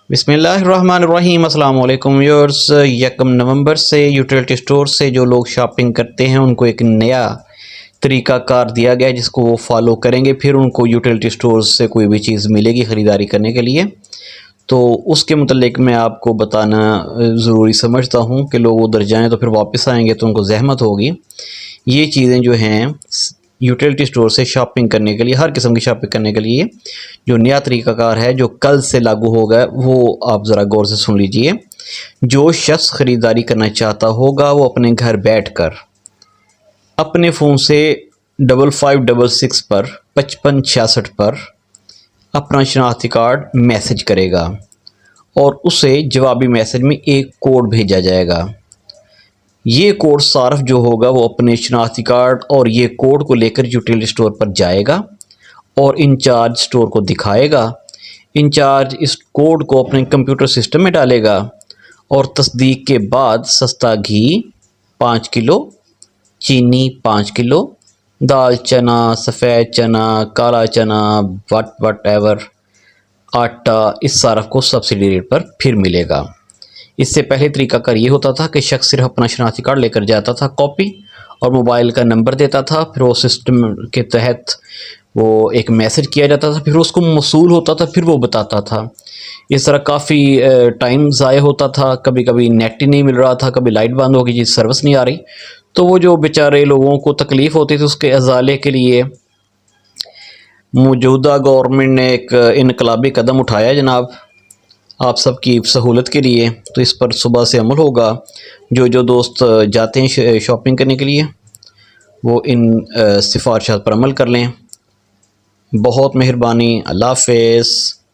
बिस्मिल्लाहिर्रहमानिर्रहीम। अस्सलाम वालेकुम व्यूअर्स। 1 नवंबर से यूटिलिटी स्टोर से जो लोग शॉपिंग करते हैं उनको एक नया तरीक़ाकार दिया गया है जिसको वो फॉलो करेंगे, फिर उनको यूटिलिटी स्टोर से कोई भी चीज़ मिलेगी ख़रीदारी करने के लिए। तो उसके मुतल्लिक मैं आपको बताना ज़रूरी समझता हूँ कि लोग उधर जाएँ तो फिर वापस आएँगे तो उनको ज़हमत होगी। ये चीज़ें जो हैं यूटिलिटी स्टोर से शॉपिंग करने के लिए, हर किस्म की शॉपिंग करने के लिए जो नया तरीक़ाकार है जो कल से लागू होगा वो आप ज़रा गौर से सुन लीजिए। जो शख्स ख़रीदारी करना चाहता होगा वो अपने घर बैठकर अपने फ़ोन से 5566 पर 5566 पर अपना शनाख्ती कार्ड मैसेज करेगा और उसे जवाबी मैसेज में एक कोड भेजा जाएगा। ये कोड सार्फ जो होगा वो अपने शनाख्ती कार्ड और ये कोड को लेकर यूटिलिटी स्टोर पर जाएगा और इंचार्ज स्टोर को दिखाएगा। इंचार्ज इस कोड को अपने कंप्यूटर सिस्टम में डालेगा और तस्दीक के बाद सस्ता घी 5 किलो, चीनी 5 किलो, दाल चना, सफ़ेद चना, काला चना, वट एवर आटा, इस सारफ को सब्सिडी रेट पर फिर मिलेगा। इससे पहले तरीक़ाकार ये होता था कि शख्स सिर्फ अपना शनाख्ती कार्ड लेकर जाता था कॉपी और मोबाइल का नंबर देता था, फिर वो सिस्टम के तहत वो एक मैसेज किया जाता था, फिर उसको मौसूल होता था, फिर वो बताता था। इस तरह काफ़ी टाइम ज़ाया होता था, कभी कभी नेट ही नहीं मिल रहा था, कभी लाइट बंद हो गई जी, सर्विस नहीं आ रही। तो वो जो बेचारे लोगों को तकलीफ़ होती थी उसके अजाले के लिए मौजूदा गवर्नमेंट ने एक इनकलाबी कदम उठाया जनाब, आप सबकी सहूलत के लिए। तो इस पर सुबह से अमल होगा। जो दोस्त जाते हैं शॉपिंग करने के लिए वो इन सिफारिशात पर अमल कर लें। बहुत मेहरबानी। अल्लाह हाफ़िज़।